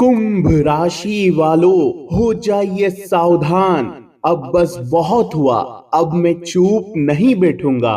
कुंभ राशि वालों, हो जाइए सावधान। अब बस बहुत हुआ। अब मैं चुप नहीं बैठूंगा,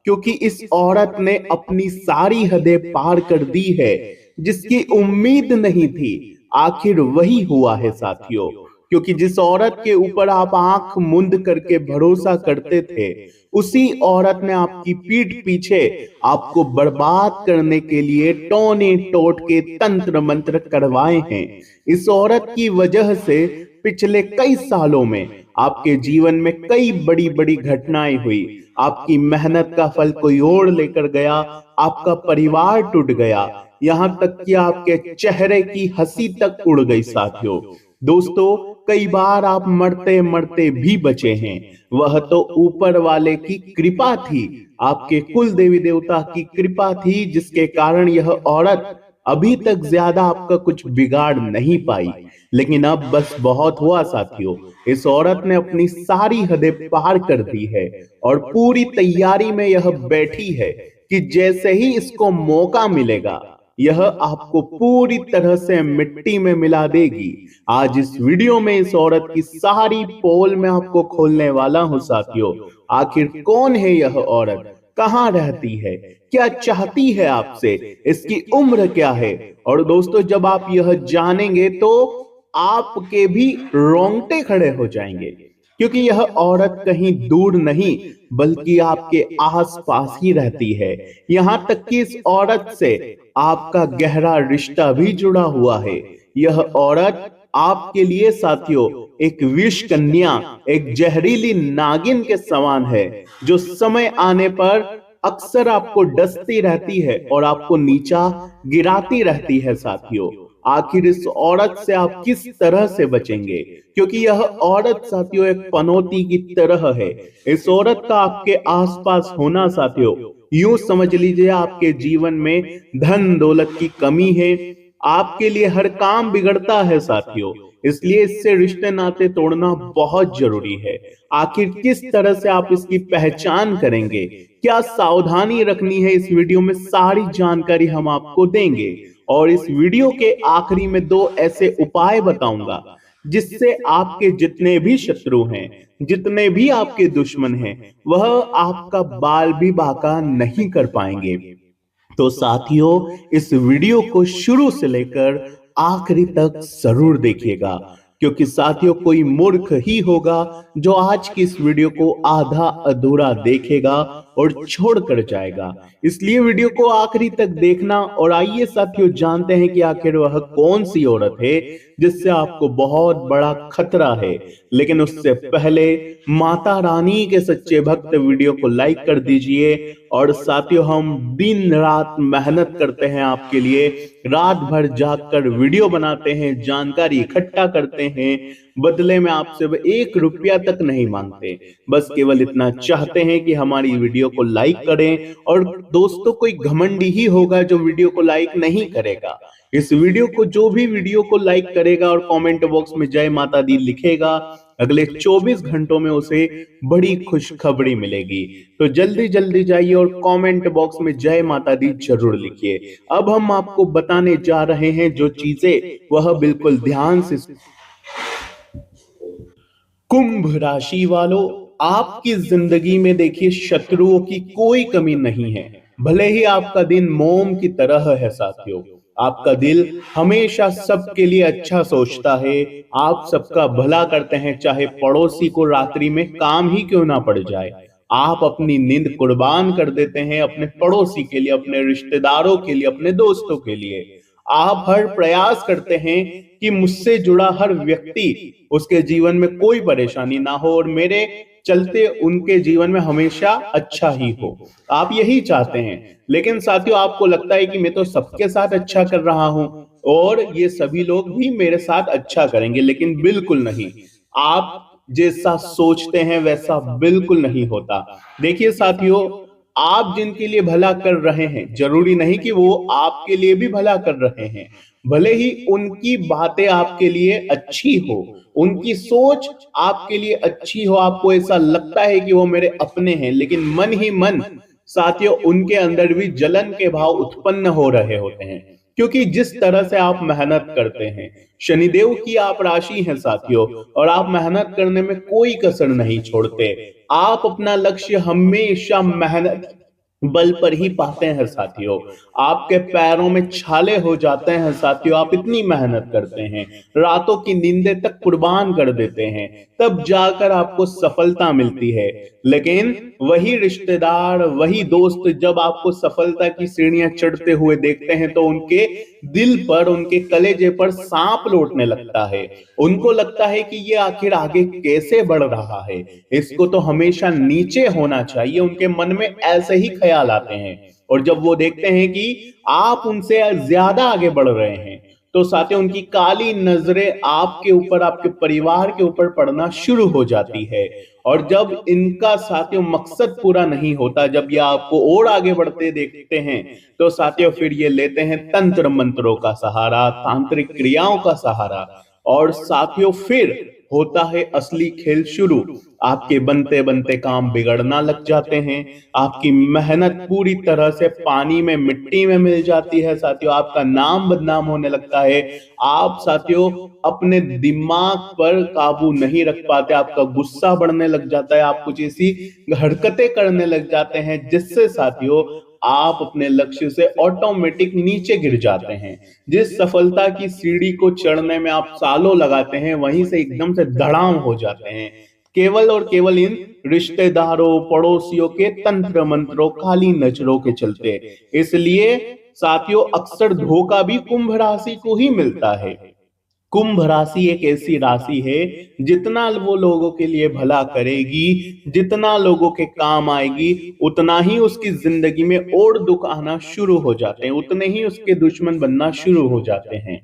क्योंकि इस औरत ने अपनी सारी हदें पार कर दी है। जिसकी उम्मीद नहीं थी, आखिर वही हुआ है साथियों। क्योंकि जिस औरत के ऊपर आप आंख मूंद करके भरोसा करते थे, उसी औरत ने आपकी पीठ पीछे आपको बर्बाद करने के लिए टोने टोट के तंत्र मंत्र करवाए हैं। इस औरत की वजह से पिछले कई सालों में आपके जीवन में कई बड़ी बड़ी घटनाएं हुई। आपकी मेहनत का फल कोई और लेकर गया, आपका परिवार टूट गया, यहां तक कि आपके चेहरे की हंसी तक उड़ गई साथियों। दोस्तों, कई बार आप मरते मरते भी बचे हैं। वह तो ऊपर वाले की कृपा थी, आपके कुल देवी देवता की कृपा थी, जिसके कारण यह औरत अभी तक ज्यादा आपका कुछ बिगाड़ नहीं पाई। लेकिन अब बस बहुत हुआ साथियों। इस औरत ने अपनी सारी हदें पार कर दी है और पूरी तैयारी में यह बैठी है कि जैसे ही इसको मौका मिलेगा, यह आपको पूरी तरह से मिट्टी में मिला देगी। आज इस वीडियो में इस औरत की सारी पोल मैं आपको खोलने वाला हूं साथियों। आखिर कौन है यह औरत, कहां रहती है, क्या चाहती है आपसे, इसकी उम्र क्या है। और दोस्तों, जब आप यह जानेंगे तो आपके भी रोंगटे खड़े हो जाएंगे। क्योंकि यह औरत कहीं दूर नहीं, बल्कि आपके आसपास ही रहती है। यहां तक कि इस औरत से आपका गहरा रिश्ता भी जुड़ा हुआ है। यह औरत आपके लिए साथियों एक विष कन्या, एक जहरीली नागिन के समान है, जो समय आने पर अक्सर आपको डसती रहती है और आपको नीचा गिराती रहती है साथियों। आखिर इस औरत से आप किस तरह से बचेंगे, क्योंकि यह औरत साथियों एक पनौती की तरह है। इस औरत का आपके आसपास होना साथियों, यूं समझ लीजिए आपके जीवन में धन दौलत की कमी है। आपके लिए हर काम बिगड़ता है साथियों, इसलिए इससे रिश्ते नाते तोड़ना बहुत जरूरी है। आखिर किस तरह से आप इसकी पहचान करेंगे, क्या सावधानी रखनी है, इस वीडियो में सारी जानकारी हम आपको देंगे। और इस वीडियो के आखिरी में दो ऐसे उपाय बताऊंगा, जिससे आपके जितने भी शत्रु हैं, जितने भी आपके दुश्मन हैं, वह आपका बाल भी बांका नहीं कर पाएंगे। तो साथियों, इस वीडियो को शुरू से लेकर आखिरी तक जरूर देखिएगा, क्योंकि साथियों कोई मूर्ख ही होगा जो आज की इस वीडियो को आधा अधूरा देखेगा और छोड़कर जाएगा। इसलिए वीडियो को आखिरी तक देखना। और आइए साथियों, जानते हैं कि आखिर वह कौन सी औरत है जिससे आपको बहुत बड़ा खतरा है। लेकिन उससे पहले माता रानी के सच्चे भक्त वीडियो को लाइक कर दीजिए। और साथियों, हम दिन रात मेहनत करते हैं आपके लिए, रात भर जागकर वीडियो बनाते हैं, जानकारी इकट्ठा करते हैं। बदले में आपसे वो 1 रुपया तक नहीं मांगते, बस केवल इतना चाहते हैं कि हमारी वीडियो को लाइक करें। और दोस्तों, कोई घमंडी ही होगा जो वीडियो को लाइक नहीं करेगा। इस वीडियो को जो भी वीडियो को लाइक करेगा और कमेंट बॉक्स में जय माता दी लिखेगा, अगले 24 घंटों में उसे बड़ी खुशखबरी मिलेगी। तो जल्दी जल्दी जाइए और कमेंट बॉक्स में जय माता दी जरूर लिखिए। अब हम आपको बताने जा रहे हैं जो चीजें, वह बिल्कुल ध्यान से। कुंभ राशि वालों, आपकी जिंदगी में देखिए शत्रुओं की कोई कमी नहीं है। भले ही आपका दिन मोम की तरह है साथियों, आपका दिल हमेशा सबके लिए अच्छा सोचता है, आप सबका भला करते हैं, चाहे पड़ोसी को रात्रि में काम ही क्यों ना पड़ जाए। आप अपनी नींद कुर्बान कर देते हैं अपने पड़ोसी के लिए, अपने रिश्तेदारों के लिए, अपने दोस्तों के लिए। आप हर प्रयास करते हैं कि मुझसे जुड़ा हर व्यक्ति, उसके जीवन में कोई परेशानी ना हो और मेरे चलते उनके जीवन में हमेशा अच्छा ही हो। आप यही चाहते हैं। लेकिन साथियों, आपको लगता है कि मैं तो सबके साथ अच्छा कर रहा हूं और ये सभी लोग भी मेरे साथ अच्छा करेंगे, लेकिन बिल्कुल नहीं। आप जैसा सोचते हैं वैसा बिल्कुल नहीं होता। देखिए साथियों, आप जिनके लिए भला कर रहे हैं, जरूरी नहीं कि वो आपके लिए भी भला कर रहे हैं। भले ही उनकी बातें आपके लिए अच्छी हो, उनकी सोच आपके लिए अच्छी हो, आपको ऐसा लगता है कि वो मेरे अपने हैं, लेकिन मन ही मन साथियों उनके अंदर भी जलन के भाव उत्पन्न हो रहे होते हैं। क्योंकि जिस तरह से आप मेहनत करते हैं, शनिदेव की आप राशि हैं साथियों, और आप मेहनत करने में कोई कसर नहीं छोड़ते। आप अपना लक्ष्य हमेशा मेहनत बल पर ही पाते हैं साथियों। आपके पैरों में छाले हो जाते हैं साथियों, आप इतनी मेहनत करते हैं, रातों की नींदें तक कुर्बान कर देते हैं, तब जाकर आपको सफलता मिलती है। लेकिन वही रिश्तेदार, वही दोस्त जब आपको सफलता की सीढ़ियां चढ़ते हुए देखते हैं, तो उनके दिल पर, उनके कलेजे पर सांप लौटने लगता है। उनको लगता है कि ये आखिर आगे कैसे बढ़ रहा है, इसको तो हमेशा नीचे होना चाहिए। उनके मन में ऐसे ही ख्याल आते हैं। और जब वो देखते हैं कि आप उनसे ज्यादा आगे बढ़ रहे हैं, तो साथियों उनकी काली नजरें आपके ऊपर, आपके परिवार के ऊपर पड़ना शुरू हो जाती है। और जब इनका साथियों मकसद पूरा नहीं होता, जब ये आपको और आगे बढ़ते देखते हैं, तो साथियों फिर ये लेते हैं तंत्र मंत्रों का सहारा, तांत्रिक क्रियाओं का सहारा। और साथियों फिर होता है असली खेल शुरू। आपके बनते बनते काम बिगड़ना लग जाते हैं, आपकी मेहनत पूरी तरह से पानी में, मिट्टी में मिल जाती है साथियों, आपका नाम बदनाम होने लगता है। आप साथियों अपने दिमाग पर काबू नहीं रख पाते, आपका गुस्सा बढ़ने लग जाता है, आप कुछ ऐसी हरकतें करने लग जाते हैं जिससे साथियों आप अपने लक्ष्य से ऑटोमेटिक नीचे गिर जाते हैं। जिस सफलता की सीढ़ी को चढ़ने में आप सालों लगाते हैं, वहीं से एकदम से धड़ाम हो जाते हैं, केवल और केवल इन रिश्तेदारों, पड़ोसियों के तंत्र मंत्रों, काली नजरों के चलते। इसलिए साथियों अक्सर धोखा भी कुंभ राशि को ही मिलता है। कुंभ राशि एक ऐसी राशि है, जितना वो लोगों के लिए भला करेगी, जितना लोगों के काम आएगी, उतना ही उसकी जिंदगी में और दुख आना शुरू हो जाते हैं, उतने ही उसके दुश्मन बनना शुरू हो जाते हैं।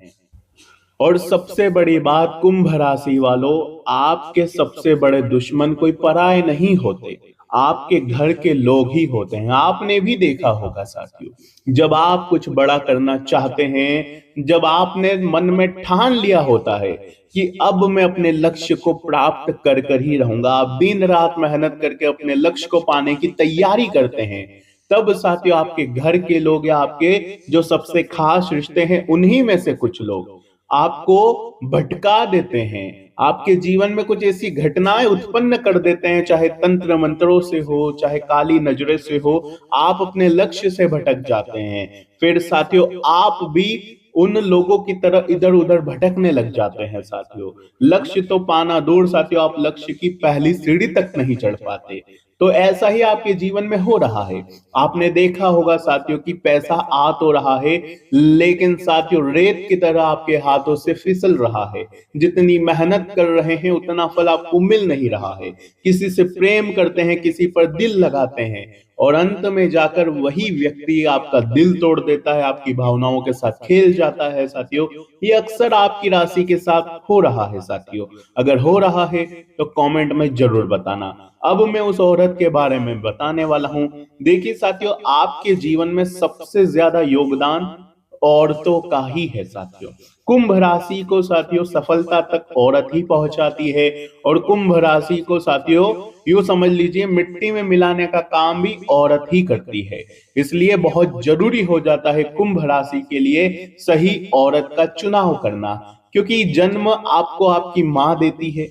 और सबसे बड़ी बात कुंभ राशि वालों, आपके सबसे बड़े दुश्मन कोई पराये नहीं होते, आपके घर के लोग ही होते हैं। आपने भी देखा होगा साथियों, जब आप कुछ बड़ा करना चाहते हैं, जब आपने मन में ठान लिया होता है कि अब मैं अपने लक्ष्य को प्राप्त कर कर ही रहूंगा, आप दिन रात मेहनत करके अपने लक्ष्य को पाने की तैयारी करते हैं, तब साथियों आपके घर के लोग या आपके जो सबसे खास रिश्ते हैं, उन्हीं में से कुछ लोग आपको भटका देते हैं, आपके जीवन में कुछ ऐसी घटनाएं उत्पन्न कर देते हैं, चाहे तंत्र मंत्रों से हो, चाहे काली नजरें से हो, आप अपने लक्ष्य से भटक जाते हैं। फिर साथियों आप भी उन लोगों की तरह इधर उधर भटकने लग जाते हैं साथियों। लक्ष्य तो पाना दूर साथियों, आप लक्ष्य की पहली सीढ़ी तक नहीं चढ़ पाते। तो ऐसा ही आपके जीवन में हो रहा है। आपने देखा होगा साथियों कि पैसा आ तो रहा है, लेकिन साथियों रेत की तरह आपके हाथों से फिसल रहा है। जितनी मेहनत कर रहे हैं, उतना फल आपको मिल नहीं रहा है। किसी से प्रेम करते हैं, किसी पर दिल लगाते हैं, और अंत में जाकर वही व्यक्ति आपका दिल तोड़ देता है, आपकी भावनाओं के साथ खेल जाता है साथियों। ये अक्सर आपकी राशि के साथ हो रहा है साथियों। अगर हो रहा है तो कमेंट में जरूर बताना। अब मैं उस औरत के बारे में बताने वाला हूं। देखिए साथियों, आपके जीवन में सबसे ज्यादा योगदान औरतों का ही है साथियों। कुंभ राशि को साथियों सफलता तक औरत ही पहुंचाती है, और कुंभ राशि को साथियों यूं समझ लीजिए मिट्टी में मिलाने का काम भी औरत ही करती है। इसलिए बहुत जरूरी हो जाता है कुंभ राशि के लिए सही औरत का चुनाव करना, क्योंकि जन्म आपको आपकी माँ देती है,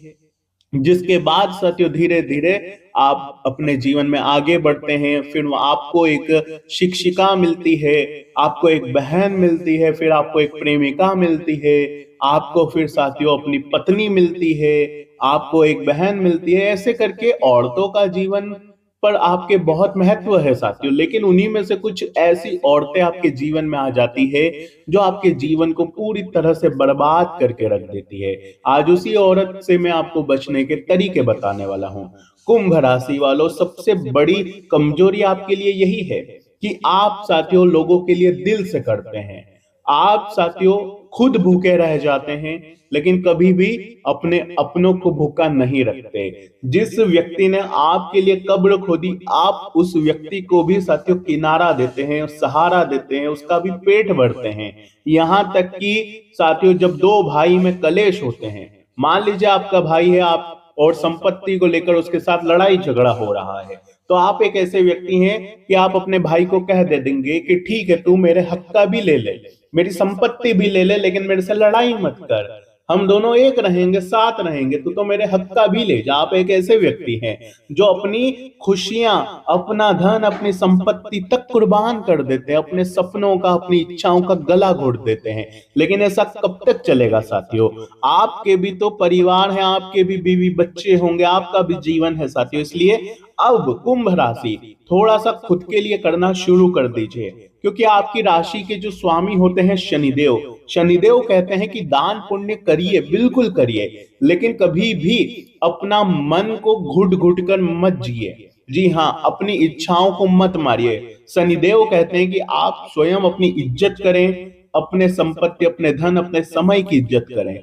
जिसके बाद साथियों धीरे धीरे आप अपने जीवन में आगे बढ़ते हैं। फिर आपको एक शिक्षिका मिलती है, आपको एक बहन मिलती है, फिर आपको एक प्रेमिका मिलती है, आपको फिर साथियों अपनी पत्नी मिलती है, आपको एक बहन मिलती है। ऐसे करके औरतों का जीवन पर आपके बहुत महत्व है साथियों। लेकिन उन्हीं में से कुछ ऐसी औरतें आपके जीवन में आ जाती है, जो आपके जीवन को पूरी तरह से बर्बाद करके रख देती है। आज उसी औरत से मैं आपको बचने के तरीके बताने वाला हूँ। कुंभ राशि वालों, सबसे बड़ी कमजोरी आपके लिए यही है कि आप साथियों लोगों के लिए दिल से करते हैं। आप साथियों खुद भूखे रह जाते हैं, लेकिन कभी भी अपने अपनों को भूखा नहीं रखते। जिस व्यक्ति ने आपके लिए कब्र खोदी, आप उस व्यक्ति को भी साथियों किनारा देते हैं, सहारा देते हैं, उसका भी पेट भरते हैं। यहाँ तक कि साथियों जब दो भाई में कलेश होते हैं, मान लीजिए आपका भाई है, आप और संपत्ति को लेकर उसके साथ लड़ाई झगड़ा हो रहा है, तो आप एक ऐसे व्यक्ति हैं कि आप अपने भाई को कह दे देंगे कि ठीक है, तू मेरे हक का भी ले ले, मेरी संपत्ति भी ले ले, लेकिन मेरे से लड़ाई मत कर, हम दोनों एक रहेंगे, साथ रहेंगे, तू तो मेरे हक का भी ले जा। आप एक ऐसे व्यक्ति हैं जो अपनी खुशियां, अपना धन, अपनी संपत्ति तक कुर्बान कर देते हैं, अपने सपनों का, अपनी इच्छाओं का गला घोट देते हैं। लेकिन ऐसा कब तक चलेगा साथियों? आपके भी तो परिवार है, आपके भी बीवी बच्चे होंगे, आपका भी जीवन है साथियों। इसलिए अब कुंभ राशि थोड़ा सा खुद के लिए करना शुरू कर दीजिए, क्योंकि आपकी राशि के जो स्वामी होते हैं शनिदेव, शनिदेव कहते हैं कि दान पुण्य करिए, बिल्कुल करिए, लेकिन कभी भी अपना मन को घुट घुट कर मत जिए। जी हाँ, अपनी इच्छाओं को मत मारिए। शनिदेव कहते हैं कि आप स्वयं अपनी इज्जत करें, अपने संपत्ति, अपने धन, अपने समय की इज्जत करें,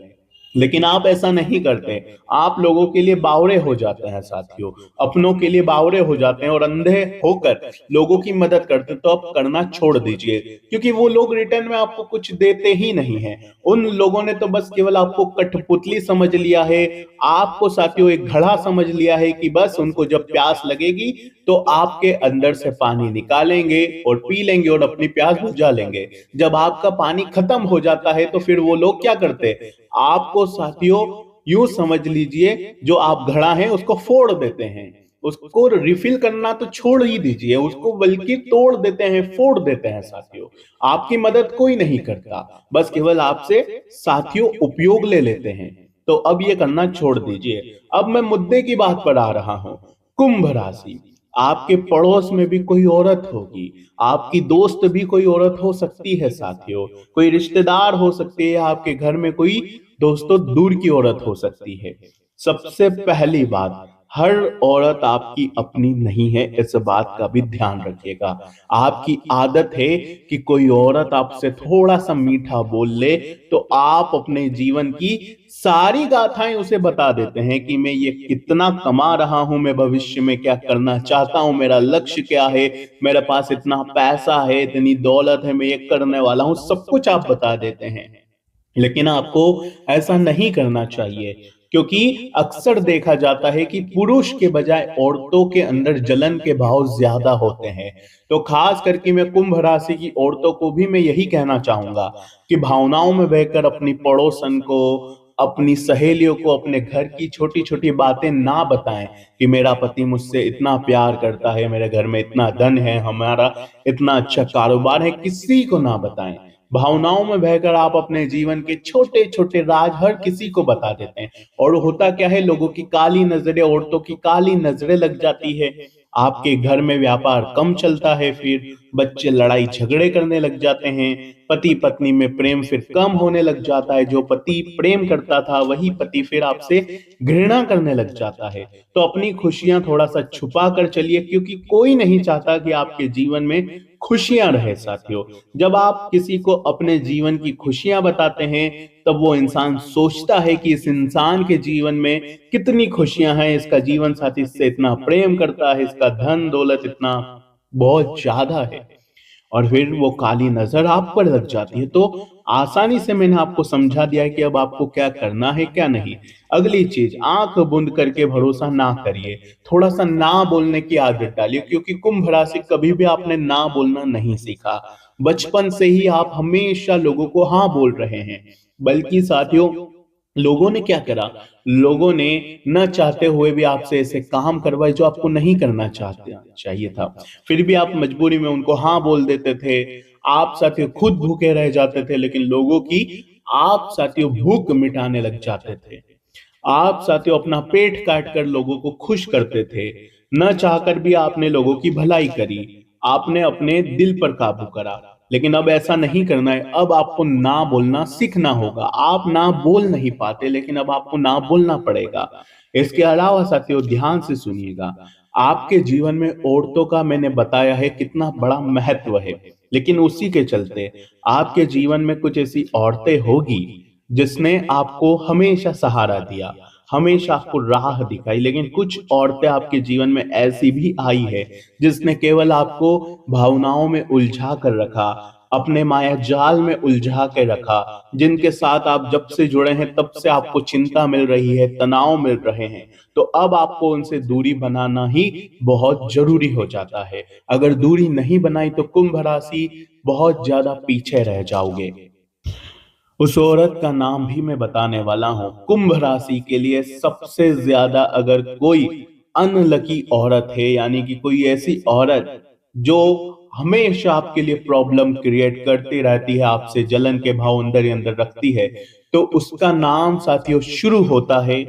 लेकिन आप ऐसा नहीं करते। आप लोगों के लिए बावरे हो जाते हैं साथियों, अपनों के लिए बावरे हो जाते हैं और अंधे होकर लोगों की मदद करते हैं। तो अब करना छोड़ दीजिए, क्योंकि वो लोग रिटर्न में आपको कुछ देते ही नहीं है। उन लोगों ने तो बस केवल आपको कठपुतली समझ लिया है, आपको साथियों एक घड़ा समझ लिया है कि बस उनको जब प्यास लगेगी तो आपके अंदर से पानी निकालेंगे और पी लेंगे और अपनी प्यास बुझा लेंगे। जब आपका पानी खत्म हो जाता है तो फिर वो लोग क्या करते? आपको साथियों यूं समझ लीजिए, जो आप घड़ा है उसको फोड़ देते हैं, उसको रिफिल करना तो छोड़ ही दीजिए, उसको बल्कि तोड़ देते हैं, फोड़ देते हैं साथियों। आपकी मदद कोई नहीं करता, बस केवल आपसे साथियों उपयोग ले लेते हैं। तो अब ये करना छोड़ दीजिए। अब मैं मुद्दे की बात पर आ रहा हूं। कुंभ राशि, आपके पड़ोस में भी कोई औरत होगी, आपकी दोस्त भी कोई औरत हो सकती है साथियों, कोई रिश्तेदार हो सकती है, आपके घर में कोई दोस्तों दूर की औरत हो सकती है। सबसे पहली बात, हर औरत आपकी अपनी नहीं है, इस बात का भी ध्यान रखिएगा। आपकी आदत है कि कोई औरत आपसे थोड़ा सा मीठा बोल ले तो आप अपने जीवन की सारी गाथाएं उसे बता देते हैं कि मैं ये कितना कमा रहा हूं, मैं भविष्य में क्या करना चाहता हूं, मेरा लक्ष्य क्या है, मेरे पास इतना पैसा है, इतनी दौलत है, मैं ये करने वाला हूं, सब कुछ आप बता देते हैं। लेकिन आपको ऐसा नहीं करना चाहिए, क्योंकि अक्सर देखा जाता है कि पुरुष के बजाय औरतों के अंदर जलन के भाव ज्यादा होते हैं। तो खास करके मैं कुंभ राशि की औरतों को भी मैं यही कहना चाहूंगा कि भावनाओं में बहकर अपनी पड़ोसन को, अपनी सहेलियों को, अपने घर की छोटी छोटी बातें ना बताएं कि मेरा पति मुझसे इतना प्यार करता है, मेरे घर में इतना धन है, हमारा इतना अच्छा कारोबार है, किसी को ना बताएं। भावनाओं में बहकर आप अपने जीवन के छोटे छोटे राज हर किसी को बता देते हैं, और होता क्या है, लोगों की काली नजरें, औरतों की काली नजरें लग जाती है। आपके घर में व्यापार कम चलता है, फिर बच्चे लड़ाई झगड़े करने लग जाते हैं, पति पत्नी में प्रेम फिर कम होने लग जाता है, जो पति प्रेम करता था वही पति फिर आपसे घृणा करने लग जाता है। तो अपनी खुशियां थोड़ा सा छुपा कर चलिए, क्योंकि कोई नहीं चाहता कि आपके जीवन में खुशियां रहे साथियों। जब आप किसी को अपने जीवन की खुशियां बताते हैं, तब वो इंसान सोचता है कि इस इंसान के जीवन में कितनी खुशियां हैं, इसका जीवन साथी इससे इतना प्रेम करता है, इसका धन दौलत इतना बहुत ज्यादा है, और फिर वो काली नजर आप पर लग जाती है। तो आसानी से मैंने आपको समझा दिया है कि अब आपको क्या करना है, क्या नहीं। अगली चीज, आंख बंद करके भरोसा ना करिए, थोड़ा सा ना बोलने की आदत डालिए, क्योंकि कुंभ राशि कभी भी आपने ना बोलना नहीं सीखा। बचपन से ही आप हमेशा लोगों को हाँ बोल रहे हैं, बल्कि साथियों लोगों ने क्या करा, लोगों ने न चाहते हुए भी आपसे ऐसे काम करवाए जो आपको नहीं करना चाहते चाहिए था, फिर भी आप मजबूरी में उनको हाँ बोल देते थे। आप साथियों खुद भूखे रह जाते थे, लेकिन लोगों की आप साथियों भूख मिटाने लग जाते थे। आप साथियों अपना पेट काट कर लोगों को खुश करते थे, न चाहकर भी आपने लोगों की भलाई करी, आपने अपने दिल पर काबू करा। लेकिन अब ऐसा नहीं करना है, अब आपको ना बोलना सीखना होगा। आप ना बोल नहीं पाते, लेकिन अब आपको ना बोलना पड़ेगा। इसके अलावा साथियों ध्यान से सुनिएगा, आपके जीवन में औरतों का मैंने बताया है कितना बड़ा महत्व है, लेकिन उसी के चलते आपके जीवन में कुछ ऐसी औरतें होगी जिसने आपको हमेशा सहारा दिया, हमेशा आपको राह दिखाई, लेकिन कुछ औरतें आपके जीवन में ऐसी भी आई है जिसने केवल आपको भावनाओं में उलझा कर रखा, अपने माया जाल में उलझा के रखा, जिनके साथ आप जब से जुड़े हैं तब से आपको चिंता मिल रही है, तनाव मिल रहे हैं, तो अब आपको उनसे दूरी बनाना ही बहुत जरूरी हो जाता है। अगर दूरी नहीं बनाई तो कुंभ राशि बहुत ज्यादा पीछे रह जाओगे। उस औरत का नाम भी मैं बताने वाला हूं। कुंभ राशि के लिए सबसे ज्यादा अगर कोई अनलकी औरत है, यानी कि कोई ऐसी औरत जो हमेशा आपके लिए प्रॉब्लम क्रिएट करती रहती है, आपसे जलन के भाव अंदर ही अंदर रखती है, तो उसका नाम साथियों शुरू होता है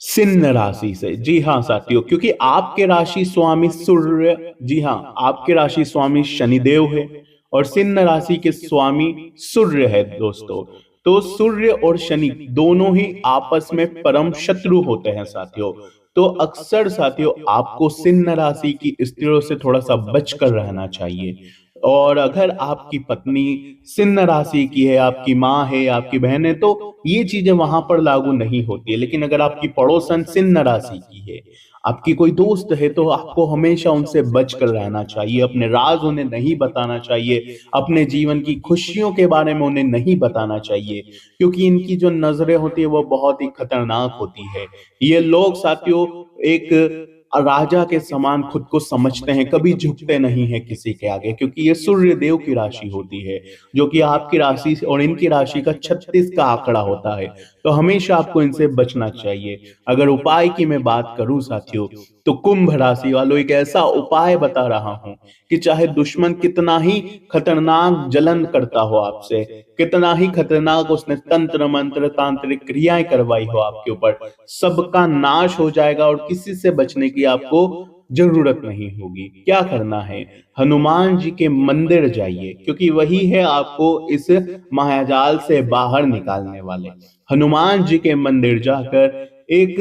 सिंह राशि से। जी हाँ साथियों, क्योंकि आपके राशि स्वामी सूर्य, जी हाँ, आपके राशि स्वामी शनिदेव है और सिंह राशि के स्वामी सूर्य है दोस्तों। तो सूर्य और शनि दोनों ही आपस में परम शत्रु होते हैं साथियों। तो अक्सर साथियों आपको सिंह राशि की स्त्रियों से थोड़ा सा बचकर रहना चाहिए। और अगर आपकी पत्नी सिंह राशि की है, आपकी माँ है, आपकी बहन है, तो ये चीजें वहां पर लागू नहीं होती है। लेकिन अगर आपकी पड़ोसन सिंह राशि की है, आपकी कोई दोस्त है, तो आपको हमेशा उनसे बचकर रहना चाहिए। अपने राज उन्हें नहीं बताना चाहिए, अपने जीवन की खुशियों के बारे में उन्हें नहीं बताना चाहिए, क्योंकि इनकी जो नजरें होती है वो बहुत ही खतरनाक होती है। ये लोग साथियों एक राजा के समान खुद को समझते हैं, कभी झुकते नहीं है किसी के आगे, क्योंकि ये सूर्य देव की राशि होती है, जो कि आपकी राशि और इनकी राशि का 36 का आंकड़ा होता है। तो हमेशा आपको इनसे बचना चाहिए। अगर उपाय की मैं बात करूं साथियों, तो कुंभ राशि वालों एक ऐसा उपाय बता रहा हूं कि चाहे दुश्मन कितना ही खतरनाक जलन करता हो आपसे, कितना ही खतरनाक उसने तंत्र मंत्र तांत्रिक क्रियाएं करवाई हो आपके ऊपर, सबका नाश हो जाएगा और किसी से बचने की आपको जरूरत नहीं होगी। क्या करना है? हनुमान जी के मंदिर जाइए, क्योंकि वही है आपको इस मायाजाल से बाहर निकालने वाले। हनुमान जी के मंदिर जाकर एक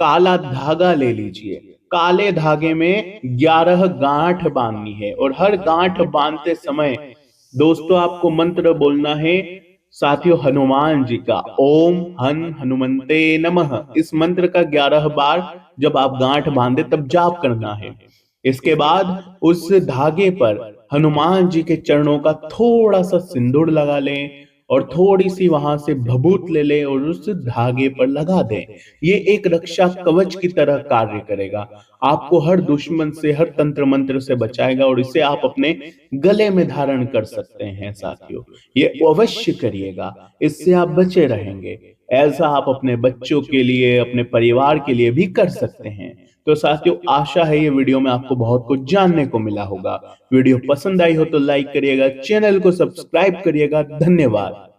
काला धागा ले लीजिए। काले धागे में 11 गांठ बांधनी है और हर गांठ बांधते समय दोस्तों आपको मंत्र बोलना है साथियों हनुमान जी का, ओम हन हनुमंते नमः। इस मंत्र का 11 बार जब आप गांठ बांधे तब जाप करना है। इसके बाद उस धागे पर हनुमान जी के चरणों का थोड़ा सा सिंदूर लगा लें और थोड़ी सी वहां से भभूत ले लें और उस धागे पर लगा दें। ये एक रक्षा कवच की तरह कार्य करेगा, आपको हर दुश्मन से, हर तंत्र मंत्र से बचाएगा और इसे आप अपने गले में धारण कर सकते हैं साथियों। ये अवश्य करिएगा, इससे आप बचे रहेंगे। ऐसा आप अपने बच्चों के लिए, अपने परिवार के लिए भी कर सकते हैं। तो साथियों आशा है ये वीडियो में आपको बहुत कुछ जानने को मिला होगा। वीडियो पसंद आई हो तो लाइक करिएगा, चैनल को सब्सक्राइब करिएगा। धन्यवाद।